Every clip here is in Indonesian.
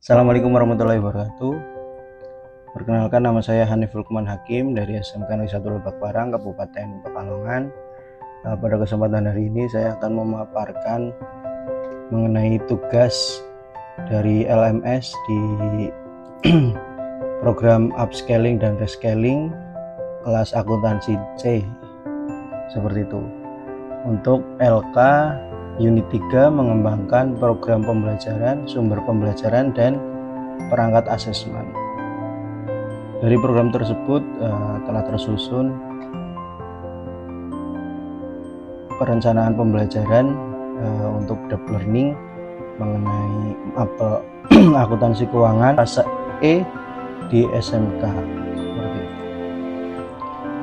Assalamualaikum warahmatullahi wabarakatuh. Perkenalkan, nama saya Hanif Lukman Hakim dari SMK Negeri 1 Lebak Parang, Kabupaten Pekalongan. Pada kesempatan hari ini saya akan memaparkan mengenai tugas dari LMS di program upscaling dan rescaling kelas akuntansi C, seperti itu. Untuk LK Unit 3 mengembangkan program pembelajaran, sumber pembelajaran, dan perangkat asesmen. Dari program tersebut telah tersusun perencanaan pembelajaran untuk deep learning mengenai akuntansi keuangan fase E di SMK. Seperti itu.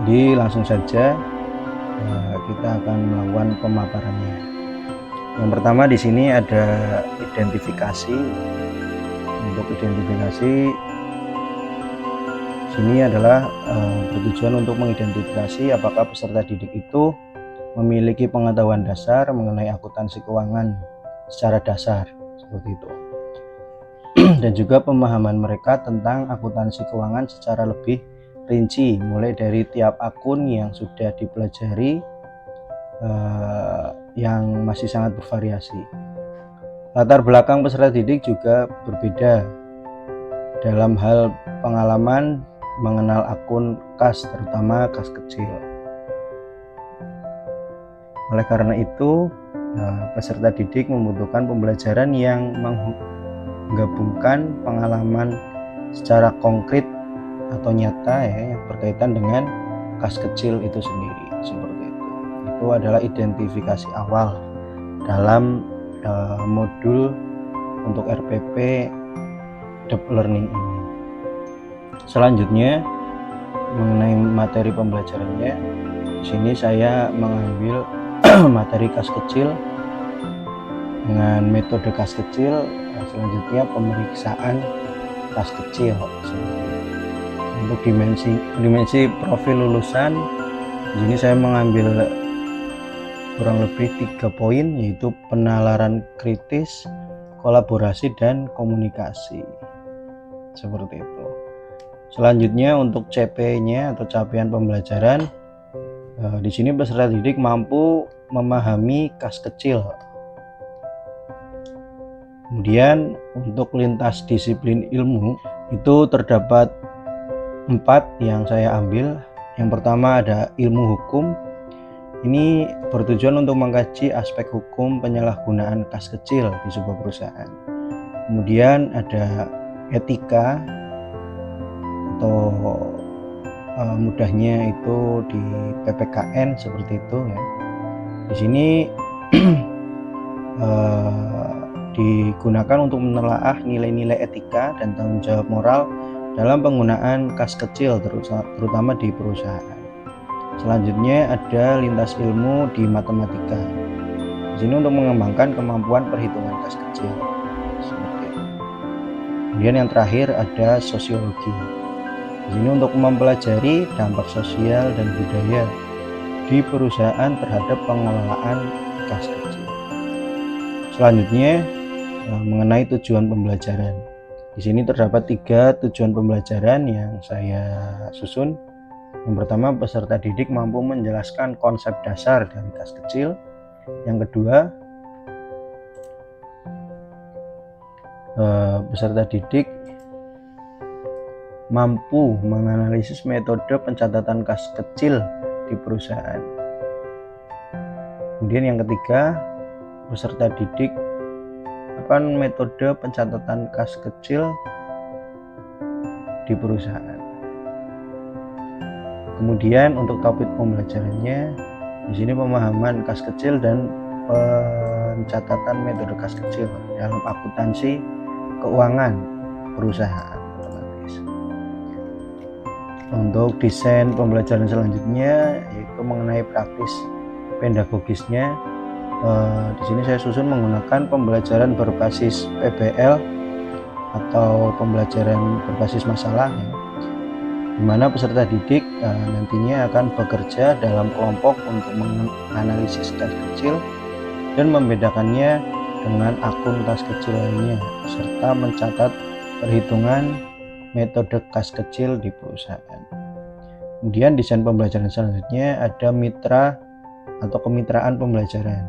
Jadi langsung saja kita akan melakukan pemaparannya. Yang pertama di sini ada identifikasi. Untuk identifikasi sini adalah bertujuan untuk mengidentifikasi apakah peserta didik itu memiliki pengetahuan dasar mengenai akuntansi keuangan secara dasar, seperti itu. Dan juga pemahaman mereka tentang akuntansi keuangan secara lebih rinci, mulai dari tiap akun yang sudah dipelajari yang masih sangat bervariasi. Latar belakang peserta didik juga berbeda dalam hal pengalaman mengenal akun kas, terutama kas kecil. Oleh karena itu, peserta didik membutuhkan pembelajaran yang menggabungkan pengalaman secara konkret atau nyata yang berkaitan dengan kas kecil itu sendiri, seperti itu. Itu adalah identifikasi awal dalam modul untuk RPP Deep Learning ini. Selanjutnya mengenai materi pembelajarannya, di sini saya mengambil materi kas kecil dengan metode kas kecil. Selanjutnya pemeriksaan kas kecil. Untuk dimensi profil lulusan, di sini saya mengambil kurang lebih 3 poin, yaitu penalaran kritis, kolaborasi, dan komunikasi, seperti itu. Selanjutnya untuk CP-nya atau capaian pembelajaran, di sini peserta didik mampu memahami kas kecil. Kemudian untuk lintas disiplin ilmu itu terdapat 4 yang saya ambil. Yang pertama ada ilmu hukum. Ini bertujuan untuk mengkaji aspek hukum penyalahgunaan kas kecil di sebuah perusahaan. Kemudian ada etika, atau mudahnya itu di PPKN, seperti itu ya. Di sini digunakan untuk menelaah nilai-nilai etika dan tanggung jawab moral dalam penggunaan kas kecil, terutama di perusahaan. Selanjutnya ada lintas ilmu di matematika. Di sini untuk mengembangkan kemampuan perhitungan kas kecil, seperti itu. Kemudian yang terakhir ada sosiologi. Di sini untuk mempelajari dampak sosial dan budaya di perusahaan terhadap pengelolaan kas kecil. Selanjutnya mengenai tujuan pembelajaran. Di sini terdapat 3 tujuan pembelajaran yang saya susun. Yang pertama, peserta didik mampu menjelaskan konsep dasar dari kas kecil. Yang kedua, peserta didik mampu menganalisis metode pencatatan kas kecil di perusahaan. Kemudian yang ketiga, peserta didik akan metode pencatatan kas kecil di perusahaan. Kemudian untuk topik pembelajarannya, di sini pemahaman kas kecil dan pencatatan metode kas kecil dalam akuntansi keuangan perusahaan. Untuk desain pembelajaran selanjutnya yaitu mengenai praktis pedagogisnya. Di sini saya susun menggunakan pembelajaran berbasis PBL atau pembelajaran berbasis masalah, di mana peserta didik nantinya akan bekerja dalam kelompok untuk menganalisis kas kecil dan membedakannya dengan akun kas kecil lainnya, serta mencatat perhitungan metode kas kecil di perusahaan. Kemudian desain pembelajaran selanjutnya ada mitra atau kemitraan pembelajaran.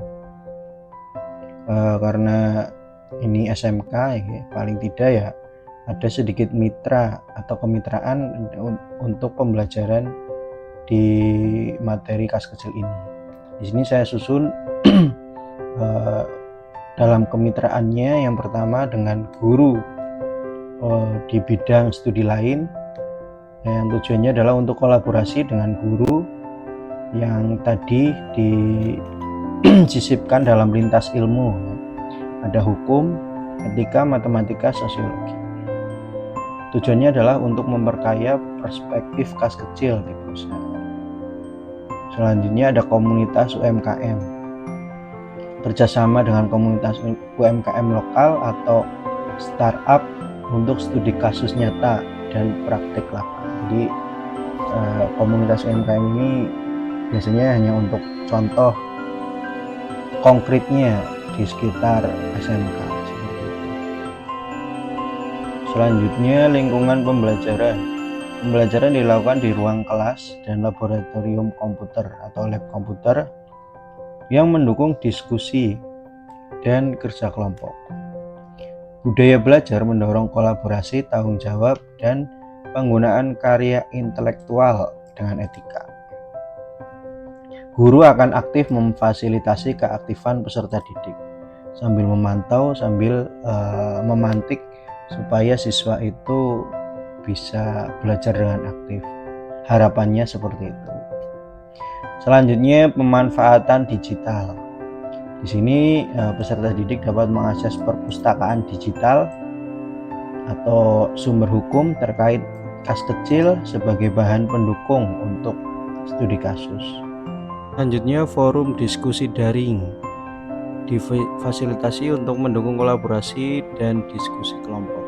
Karena ini SMK ya, paling tidak ya ada sedikit mitra atau kemitraan untuk pembelajaran di materi kas kecil ini. Di sini saya susun dalam kemitraannya yang pertama dengan guru di bidang studi lain, yang tujuannya adalah untuk kolaborasi dengan guru yang tadi disisipkan dalam lintas ilmu. Ada hukum, etika, matematika, sosiologi. Tujuannya adalah untuk memperkaya perspektif kas kecil di perusahaan. Selanjutnya ada komunitas UMKM. Kerjasama dengan komunitas UMKM lokal atau startup untuk studi kasus nyata dan praktik lapangan. Jadi komunitas UMKM ini biasanya hanya untuk contoh konkretnya di sekitar SMK. Selanjutnya lingkungan pembelajaran. Pembelajaran dilakukan di ruang kelas dan laboratorium komputer atau lab komputer yang mendukung diskusi dan kerja kelompok. Budaya belajar mendorong kolaborasi, tanggung jawab, dan penggunaan karya intelektual dengan etika. Guru akan aktif memfasilitasi keaktifan peserta didik sambil memantau, sambil memantik supaya siswa itu bisa belajar dengan aktif. Harapannya seperti itu. Selanjutnya pemanfaatan digital. Di sini peserta didik dapat mengakses perpustakaan digital atau sumber hukum terkait kas kecil sebagai bahan pendukung untuk studi kasus. Selanjutnya forum diskusi daring difasilitasi untuk mendukung kolaborasi dan diskusi kelompok.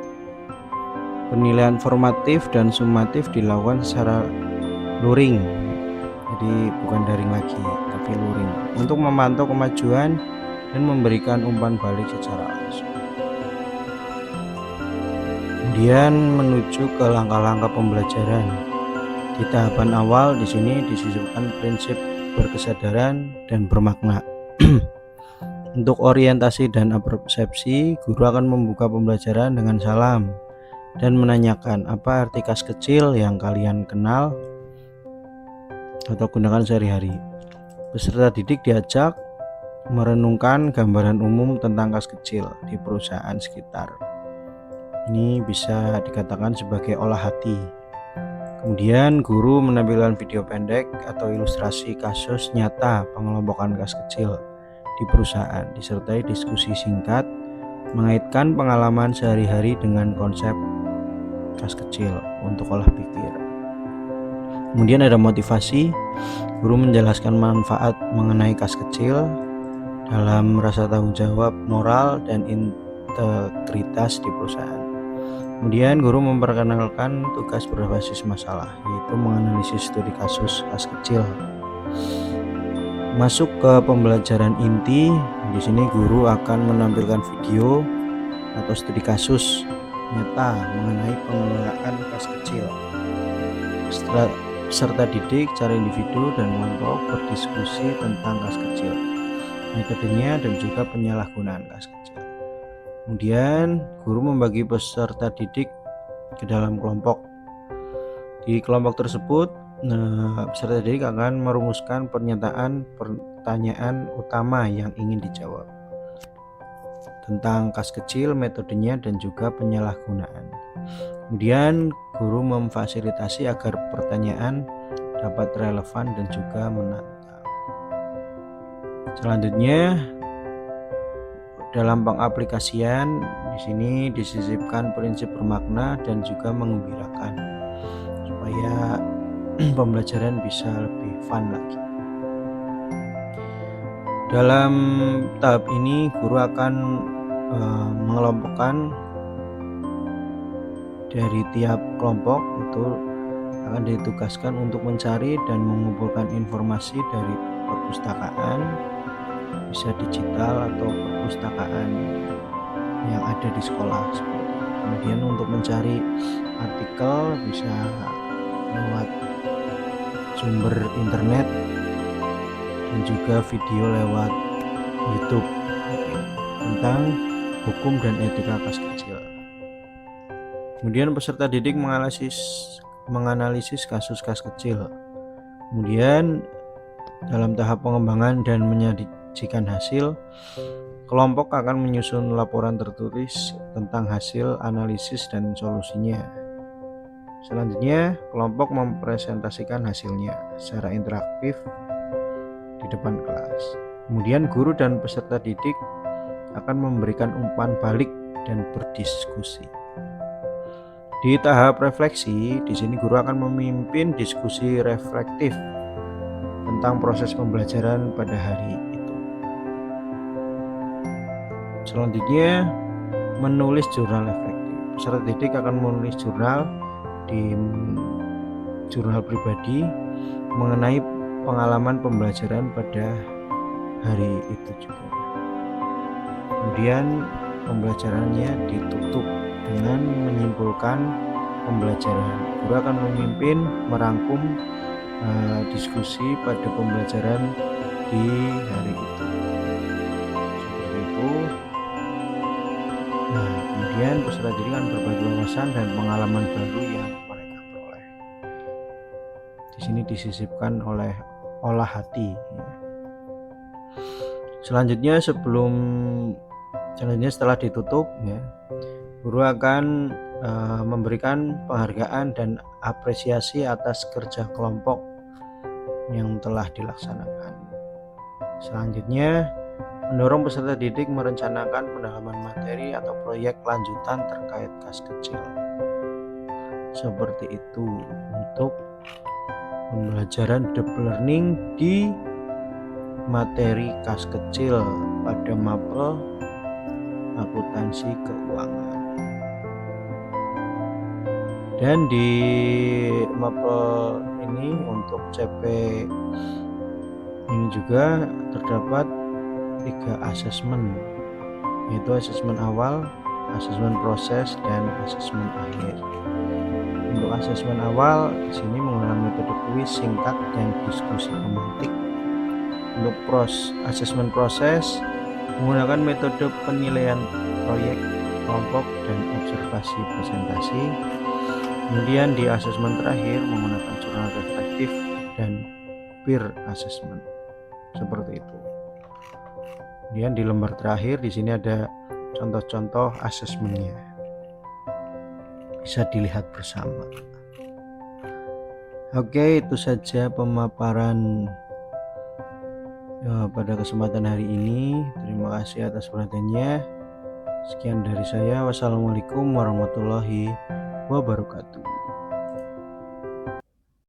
Penilaian formatif dan sumatif dilakukan secara luring, jadi bukan daring lagi tapi luring, untuk memantau kemajuan dan memberikan umpan balik secara langsung. Kemudian menuju ke langkah-langkah pembelajaran. Di tahapan awal di sini disisipkan prinsip berkesadaran dan bermakna. Untuk orientasi dan persepsi, guru akan membuka pembelajaran dengan salam dan menanyakan apa arti kas kecil yang kalian kenal atau gunakan sehari-hari. Peserta didik diajak merenungkan gambaran umum tentang kas kecil di perusahaan sekitar. Ini bisa dikatakan sebagai olah hati. Kemudian guru menampilkan video pendek atau ilustrasi kasus nyata pengelompokan kas kecil di perusahaan, disertai diskusi singkat mengaitkan pengalaman sehari-hari dengan konsep kas kecil untuk olah pikir. Kemudian ada motivasi, guru menjelaskan manfaat mengenai kas kecil dalam rasa tanggung jawab moral dan integritas di perusahaan. Kemudian guru memperkenalkan tugas berbasis masalah, yaitu menganalisis studi kasus kas kecil. Masuk ke pembelajaran inti, di sini guru akan menampilkan video atau studi kasus nyata mengenai pengelolaan kas kecil. Peserta didik secara individu dan kelompok berdiskusi tentang kas kecil, metodenya dan juga penyalahgunaan kas kecil. Kemudian guru membagi peserta didik ke dalam kelompok. Di kelompok tersebut peserta didik akan merumuskan pertanyaan utama yang ingin dijawab tentang kas kecil, metodenya, dan juga penyalahgunaan. Kemudian guru memfasilitasi agar pertanyaan dapat relevan dan juga menantang. Selanjutnya dalam pengaplikasian, di sini disisipkan prinsip bermakna dan juga menggembirakan supaya pembelajaran bisa lebih fun lagi. Dalam tahap ini guru akan mengelompokkan dari tiap kelompok itu akan ditugaskan untuk mencari dan mengumpulkan informasi dari perpustakaan, bisa digital atau perpustakaan yang ada di sekolah. Kemudian untuk mencari artikel bisa lewat sumber internet dan juga video lewat YouTube tentang hukum dan etika kas kecil. Kemudian peserta didik menganalisis kasus kas kecil. Kemudian dalam tahap pengembangan dan menyajikan hasil, kelompok akan menyusun laporan tertulis tentang hasil analisis dan solusinya. Selanjutnya, kelompok mempresentasikan hasilnya secara interaktif di depan kelas. Kemudian guru dan peserta didik akan memberikan umpan balik dan berdiskusi. Di tahap refleksi, di sini guru akan memimpin diskusi reflektif tentang proses pembelajaran pada hari itu. Selanjutnya, menulis jurnal reflektif. Peserta didik akan menulis jurnal di jurnal pribadi mengenai pengalaman pembelajaran pada hari itu juga. Kemudian pembelajarannya ditutup dengan menyimpulkan pembelajaran. Guru akan memimpin merangkum diskusi pada pembelajaran di hari itu. Seperti itu. Nah, kemudian peserta didik akan berbagi wawasan dan pengalaman baru yang mereka peroleh. Di sini disisipkan oleh olah hati. Selanjutnya setelah ditutup, ya, guru akan memberikan penghargaan dan apresiasi atas kerja kelompok yang telah dilaksanakan. Selanjutnya, mendorong peserta didik merencanakan pendalaman materi atau proyek lanjutan terkait kas kecil. Seperti itu untuk pembelajaran deep learning di materi kas kecil pada mapel akuntansi keuangan. Dan di mapel ini untuk CP ini juga terdapat 3 asesmen, yaitu asesmen awal, asesmen proses, dan asesmen akhir. Untuk asesmen awal di sini menggunakan metode kuis singkat dan diskusi pemantik. Untuk asesmen proses menggunakan metode penilaian proyek kelompok dan observasi presentasi. Kemudian di asesmen terakhir menggunakan jurnal reflektif dan peer assessment. Seperti itu. Kemudian di lembar terakhir di sini ada contoh-contoh asesmennya. Bisa dilihat bersama. Oke, itu saja pemaparan pada kesempatan hari ini. Terima kasih atas perhatiannya. Sekian dari saya. Wassalamualaikum warahmatullahi wabarakatuh.